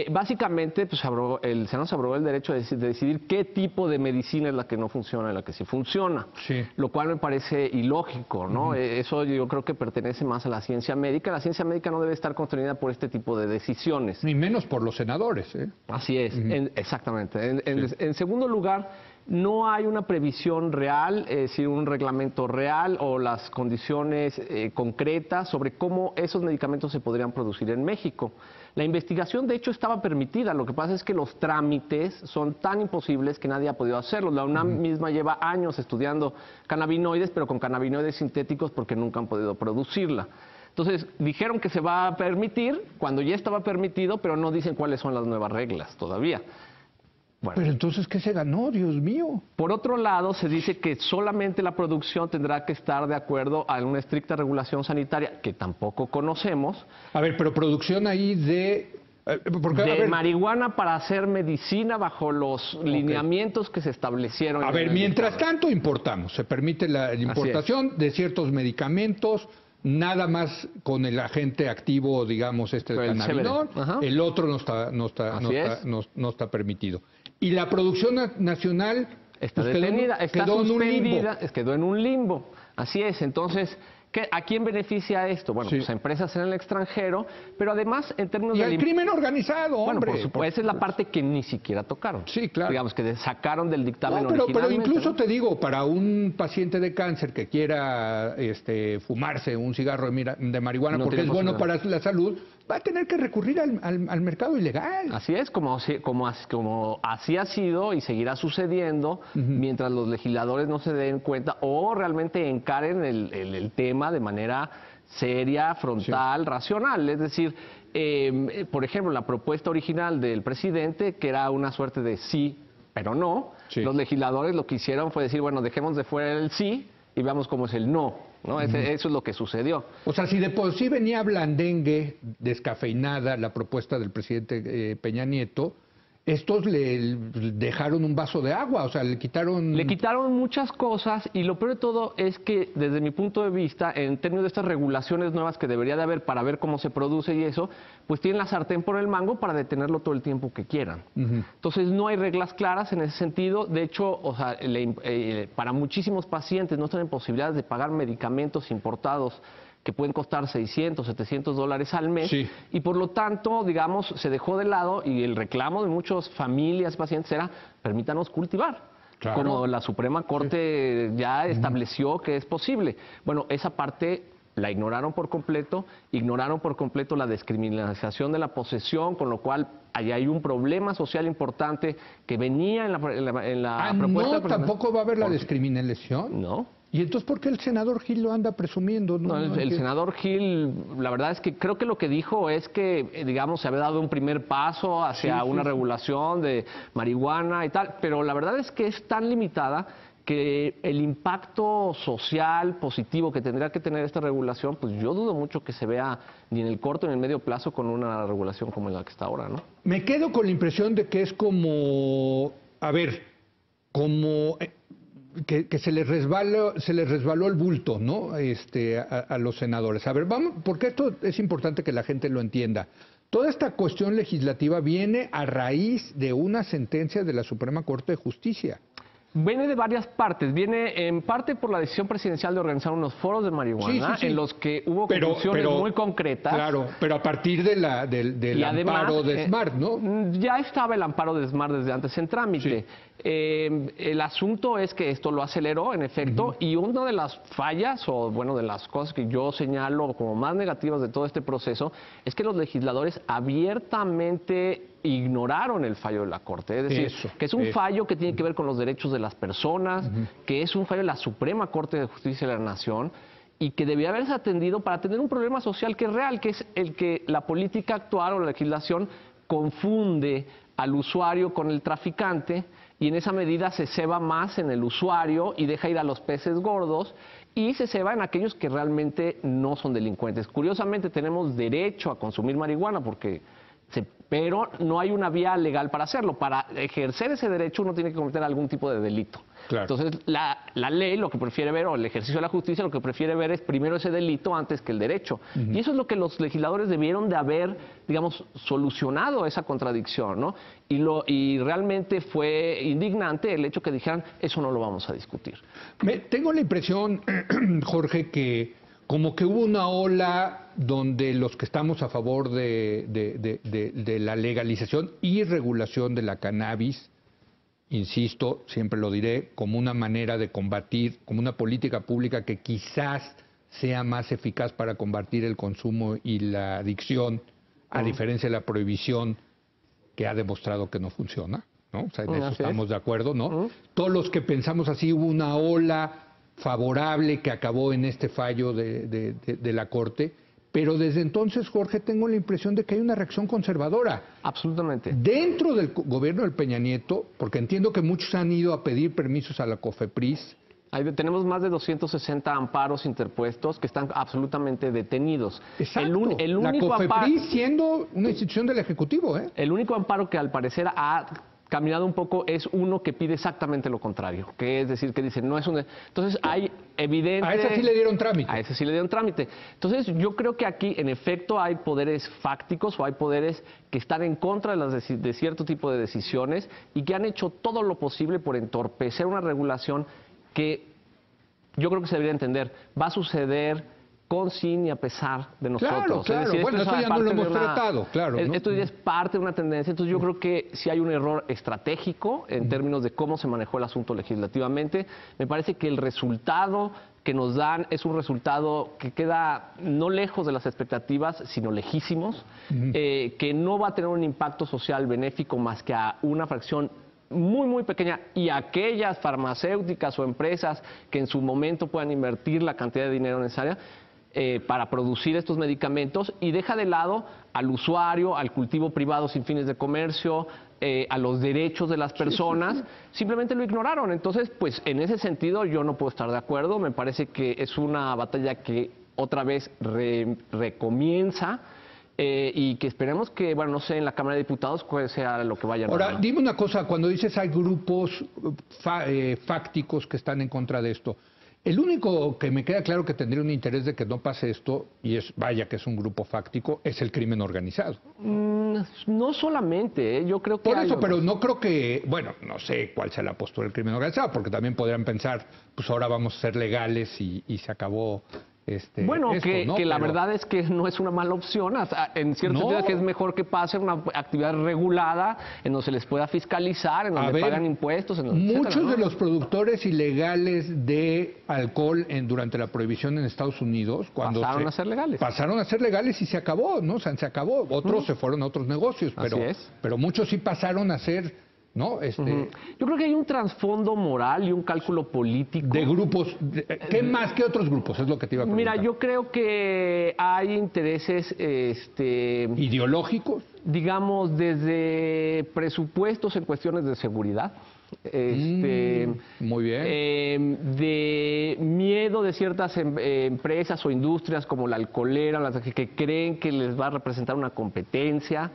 Básicamente, pues, el Senado se abrogó el derecho de decidir qué tipo de medicina es la que no funciona y la que sí funciona, Sí. Lo cual me parece ilógico, ¿no? Eso yo creo que pertenece más a la ciencia médica. La ciencia médica no debe estar constreñida por este tipo de decisiones. Ni menos por los senadores, ¿eh? Así es, exactamente. Sí. En segundo lugar, no hay una previsión real, es decir, un reglamento real o las condiciones concretas sobre cómo esos medicamentos se podrían producir en México. La investigación, de hecho, estaba permitida. Lo que pasa es que los trámites son tan imposibles que nadie ha podido hacerlo. La UNAM misma lleva años estudiando cannabinoides, pero con cannabinoides sintéticos porque nunca han podido producirla. Entonces, dijeron que se va a permitir cuando ya estaba permitido, pero no dicen cuáles son las nuevas reglas todavía. Bueno. Pero entonces, ¿qué se ganó, Dios mío? Por otro lado, se dice que solamente la producción tendrá que estar de acuerdo a una estricta regulación sanitaria, que tampoco conocemos. A ver, pero producción ahí de... de marihuana para hacer medicina bajo los lineamientos que se establecieron. A ver, mientras tanto importamos, se permite la importación de ciertos medicamentos, nada más con el agente activo, digamos, el cannabinol, el otro no está permitido. Y la producción nacional está detenida, está suspendida, quedó en un limbo. Así es, entonces... ¿A quién beneficia esto? Bueno, pues a empresas en el extranjero, pero además en términos de... Y al crimen organizado, hombre. Bueno, por supuesto, esa es la parte que ni siquiera tocaron. Sí, claro. Digamos que sacaron del dictamen originalmente. Pero incluso te digo, para un paciente de cáncer que quiera fumarse un cigarro de marihuana porque es bueno para la salud, va a tener que recurrir al mercado ilegal. Así es, como así ha sido y seguirá sucediendo mientras los legisladores no se den cuenta o realmente encaren el tema de manera seria, frontal, racional. Es decir, por ejemplo, la propuesta original del presidente, que era una suerte de sí, pero no, los legisladores lo que hicieron fue decir, bueno, dejemos de fuera el sí y veamos cómo es el no. Eso es lo que sucedió. O sea, si de por sí venía blandengue, descafeinada, la propuesta del presidente Peña Nieto, estos le dejaron un vaso de agua, o sea, le quitaron... Le quitaron muchas cosas y lo peor de todo es que, desde mi punto de vista, en términos de estas regulaciones nuevas que debería de haber para ver cómo se produce y eso, pues tienen la sartén por el mango para detenerlo todo el tiempo que quieran. Entonces, no hay reglas claras en ese sentido. De hecho, o sea, para muchísimos pacientes no están en posibilidades de pagar medicamentos importados que pueden costar $600, $700 al mes, y por lo tanto, digamos, se dejó de lado y el reclamo de muchas familias, pacientes era, permítanos cultivar, como la Suprema Corte ya estableció que es posible. Bueno, esa parte la ignoraron por completo la descriminalización de la posesión, con lo cual allá hay un problema social importante que venía en la propuesta. ¿No? ¿Tampoco va a haber la descriminalización? No. ¿Y entonces por qué el senador Gil lo anda presumiendo? No, el senador Gil, la verdad es que creo que lo que dijo es que, digamos, se había dado un primer paso hacia una regulación de marihuana y tal, pero la verdad es que es tan limitada que el impacto social positivo que tendría que tener esta regulación, pues yo dudo mucho que se vea ni en el corto ni en el medio plazo con una regulación como la que está ahora, ¿no? Me quedo con la impresión de que es como, a ver, como... Que se les resbaló el bulto, ¿no? A los senadores. A ver, vamos, porque esto es importante que la gente lo entienda. Toda esta cuestión legislativa viene a raíz de una sentencia de la Suprema Corte de Justicia. Viene de varias partes. Viene en parte por la decisión presidencial de organizar unos foros de marihuana en los que hubo conclusiones muy concretas. Claro, pero a partir del amparo de SMART, ¿no? Ya estaba el amparo de SMART desde antes en trámite. El asunto es que esto lo aceleró, en efecto, y una de las fallas, o bueno, de las cosas que yo señalo como más negativas de todo este proceso, es que los legisladores abiertamente ignoraron el fallo de la Corte. Es decir, que es un fallo que tiene que ver con los derechos de las personas, que es un fallo de la Suprema Corte de Justicia de la Nación, y que debía haberse atendido para tener un problema social que es real, que es el que la política actual o la legislación confunde al usuario con el traficante, y en esa medida se ceba más en el usuario y deja ir a los peces gordos y se ceba en aquellos que realmente no son delincuentes. Curiosamente tenemos derecho a consumir marihuana porque pero no hay una vía legal para hacerlo. Para ejercer ese derecho uno tiene que cometer algún tipo de delito. Claro. Entonces, la ley lo que prefiere ver, o el ejercicio de la justicia, lo que prefiere ver es primero ese delito antes que el derecho. Y eso es lo que los legisladores debieron de haber, digamos, solucionado esa contradicción, ¿no? Y realmente fue indignante el hecho que dijeran, eso no lo vamos a discutir. Tengo la impresión, Jorge, que como que hubo una ola donde los que estamos a favor de la legalización y regulación de la cannabis, insisto, siempre lo diré, como una manera de combatir, como una política pública que quizás sea más eficaz para combatir el consumo y la adicción, a diferencia de la prohibición que ha demostrado que no funciona, ¿no? O sea, en eso estamos de acuerdo, ¿no? Todos los que pensamos así, hubo una ola favorable que acabó en este fallo de la Corte. Pero desde entonces, Jorge, tengo la impresión de que hay una reacción conservadora. Absolutamente. Dentro del gobierno del Peña Nieto, porque entiendo que muchos han ido a pedir permisos a la COFEPRIS. Tenemos más de 260 amparos interpuestos que están absolutamente detenidos. Exacto. La COFEPRIS siendo una institución del Ejecutivo, ¿eh? El único amparo que al parecer ha caminado un poco es uno que pide exactamente lo contrario, que es decir, que dice, no es un... Entonces hay evidente... A ese sí le dieron trámite. A ese sí le dieron trámite. Entonces yo creo que aquí en efecto hay poderes fácticos o hay poderes que están en contra de cierto tipo de decisiones y que han hecho todo lo posible por entorpecer una regulación que yo creo que se debería entender. Va a suceder con, sin y a pesar de nosotros. Claro. Es decir, bueno, eso ya no lo hemos tratado, claro. ¿no? Esto ya es parte de una tendencia. Entonces yo creo que si hay un error estratégico en términos de cómo se manejó el asunto legislativamente. Me parece que el resultado que nos dan es un resultado que queda no lejos de las expectativas, sino lejísimos, que no va a tener un impacto social benéfico más que a una fracción muy, muy pequeña, y aquellas farmacéuticas o empresas que en su momento puedan invertir la cantidad de dinero necesaria para producir estos medicamentos, y deja de lado al usuario, al cultivo privado sin fines de comercio, a los derechos de las personas. Simplemente lo ignoraron. Entonces, pues en ese sentido yo no puedo estar de acuerdo. Me parece que es una batalla que otra vez recomienza. Y que esperemos que, bueno, no sé, en la Cámara de Diputados cuál sea lo que vaya a Ahora, ganar. dime una cosa, cuando dices hay grupos fácticos que están en contra de esto, el único que me queda claro que tendría un interés de que no pase esto, y es, vaya que es un grupo fáctico, es el crimen organizado. No solamente, yo creo que... Por eso, pero no creo que, bueno, no sé cuál sea la postura del crimen organizado, porque también podrían pensar, pues ahora vamos a ser legales y se acabó... Bueno, esto, ¿no? que la verdad es que no es una mala opción, en cierto sentido que es mejor que pase una actividad regulada en donde se les pueda fiscalizar, en donde pagan impuestos, muchos de los productores ilegales de alcohol durante la prohibición en Estados Unidos, cuando pasaron a ser legales. Pasaron a ser legales y se acabó, ¿no? O sea, se acabó. Otros se fueron a otros negocios, pero muchos sí pasaron a ser... ¿no? Yo creo que hay un trasfondo moral y un cálculo político. De grupos. ¿Qué más que otros grupos? Es lo que te iba a preguntar. Mira, yo creo que hay intereses... ¿ideológicos? Digamos, desde presupuestos en cuestiones de seguridad. Muy bien. De miedo de ciertas empresas o industrias como la alcoholera, las que creen que les va a representar una competencia.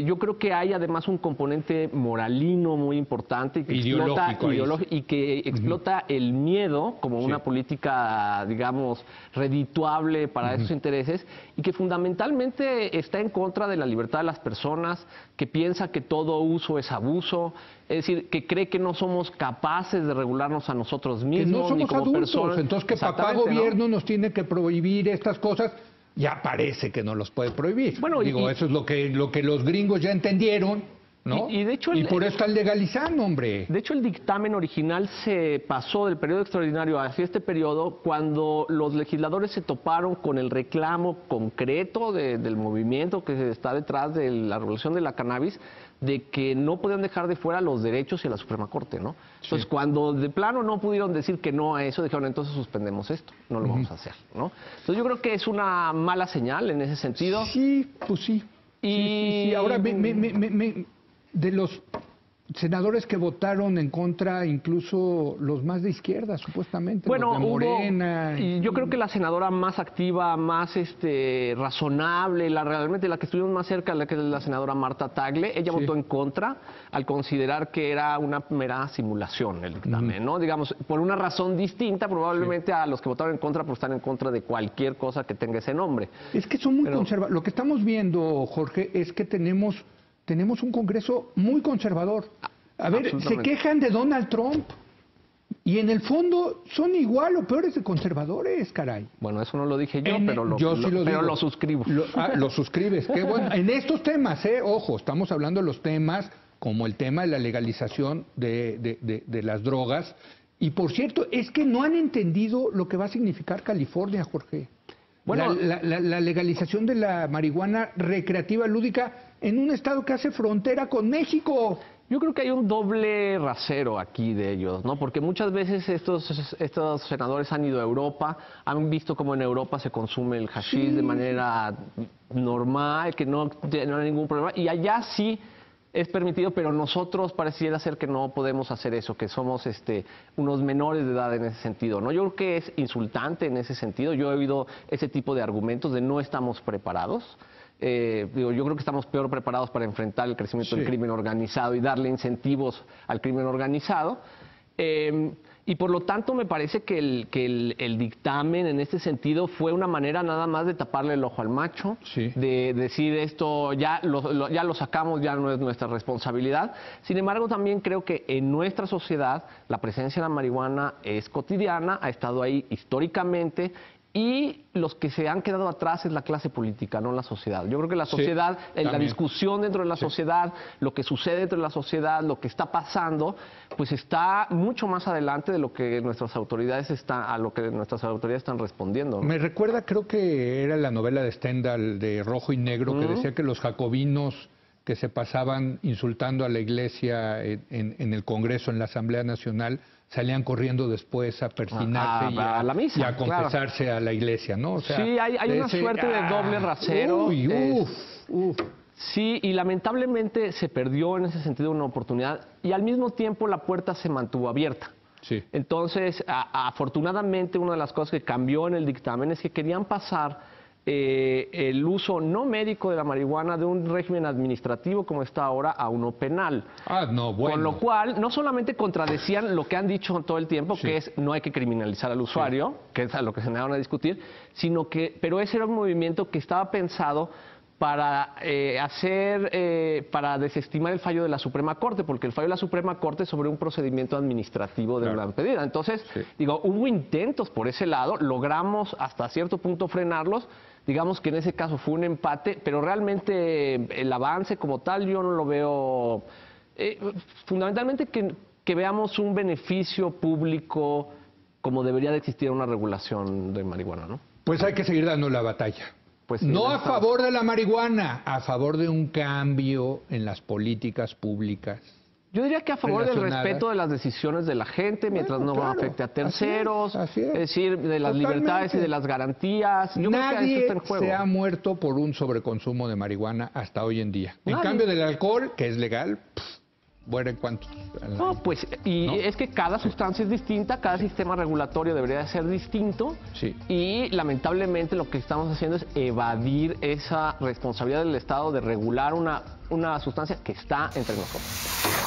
Yo creo que hay además un componente moralino muy importante y que explota el miedo como una política, digamos, redituable para esos intereses, y que fundamentalmente está en contra de la libertad de las personas, que piensa que todo uso es abuso, es decir, que cree que no somos capaces de regularnos a nosotros mismos. Que no somos ni como adultos, personas. Entonces que papá gobierno nos tiene que prohibir estas cosas. Ya parece que no los puede prohibir. Bueno, eso es lo que los gringos ya entendieron, ¿no? Y de hecho y por eso están legalizando, hombre. De hecho, el dictamen original se pasó del periodo extraordinario hacia este periodo cuando los legisladores se toparon con el reclamo concreto del movimiento que está detrás de la regulación de la cannabis, de que no podían dejar de fuera los derechos y a la Suprema Corte, ¿no? Entonces, cuando de plano no pudieron decir que no a eso, dijeron, entonces suspendemos esto, no lo vamos a hacer, ¿no? Entonces, yo creo que es una mala señal en ese sentido. Sí, pues sí. Sí. Ahora, de senadores que votaron en contra, incluso los más de izquierda, supuestamente, bueno, los de Morena. Y yo creo que la senadora más activa, más razonable, realmente la que estuvimos más cerca, que es la senadora Marta Tagle, ella votó en contra al considerar que era una mera simulación el dictamen, ¿no? Digamos, por una razón distinta probablemente a los que votaron en contra, por estar en contra de cualquier cosa que tenga ese nombre. Es que son muy conservadores. Lo que estamos viendo, Jorge, es que tenemos un Congreso muy conservador. A ver, se quejan de Donald Trump y en el fondo son igual o peores de conservadores, caray. Bueno, eso no lo dije yo, pero lo suscribo. Lo suscribes, qué bueno. En estos temas, ojo, estamos hablando de los temas como el tema de la legalización de las drogas. Y por cierto, es que no han entendido lo que va a significar California, Jorge. Bueno, la legalización de la marihuana recreativa lúdica en un estado que hace frontera con México. Yo creo que hay un doble rasero aquí de ellos, ¿no? Porque muchas veces estos senadores han ido a Europa, han visto cómo en Europa se consume el hashish de manera normal, que no hay ningún problema, y allá sí es permitido, pero nosotros pareciera ser que no podemos hacer eso, que somos unos menores de edad en ese sentido, ¿no? Yo creo que es insultante en ese sentido. Yo he oído ese tipo de argumentos de no estamos preparados. Yo creo que estamos peor preparados para enfrentar el crecimiento del crimen organizado y darle incentivos al crimen organizado. Y por lo tanto me parece que el dictamen en este sentido fue una manera nada más de taparle el ojo al macho, de decir esto ya lo sacamos, ya no es nuestra responsabilidad. Sin embargo, también creo que en nuestra sociedad la presencia de la marihuana es cotidiana, ha estado ahí históricamente. Y los que se han quedado atrás es la clase política, no la sociedad. Yo creo que la sociedad, la discusión dentro de la sociedad, lo que sucede dentro de la sociedad, lo que está pasando, pues está mucho más adelante de lo que nuestras autoridades están respondiendo, ¿no? Me recuerda, creo que era la novela de Stendhal de Rojo y Negro, que decía que los jacobinos que se pasaban insultando a la iglesia en el Congreso, en la Asamblea Nacional, salían corriendo después a persinarse a la misa, y a confesarse a la iglesia, ¿no? O sea, sí, hay una suerte de doble rasero. Sí, y lamentablemente se perdió en ese sentido una oportunidad y al mismo tiempo la puerta se mantuvo abierta. Sí. Entonces, afortunadamente, una de las cosas que cambió en el dictamen es que querían pasar el uso no médico de la marihuana de un régimen administrativo como está ahora a uno penal. No, bueno. Con lo cual, no solamente contradecían lo que han dicho todo el tiempo, que es no hay que criminalizar al usuario, que es a lo que se negaron a discutir, sino que, pero ese era un movimiento que estaba pensado para para desestimar el fallo de la Suprema Corte, porque el fallo de la Suprema Corte es sobre un procedimiento administrativo de una medida. Entonces, hubo intentos por ese lado, logramos hasta cierto punto frenarlos. Digamos que en ese caso fue un empate, pero realmente el avance como tal yo no lo veo. Fundamentalmente que veamos un beneficio público como debería de existir una regulación de marihuana, ¿no? Pues hay que seguir dando la batalla. Pues sí, no a favor de la marihuana, a favor de un cambio en las políticas públicas. Yo diría que a favor del respeto de las decisiones de la gente, mientras no afecte a terceros, es decir, de las libertades y de las garantías. Yo creo que eso está en juego. Se ha muerto por un sobreconsumo de marihuana hasta hoy en día. En cambio del alcohol, que es legal, mueren cuántos. No, pues, es que cada sustancia es distinta, cada sistema regulatorio debería de ser distinto. Sí. Y lamentablemente lo que estamos haciendo es evadir esa responsabilidad del Estado de regular una sustancia que está entre nosotros.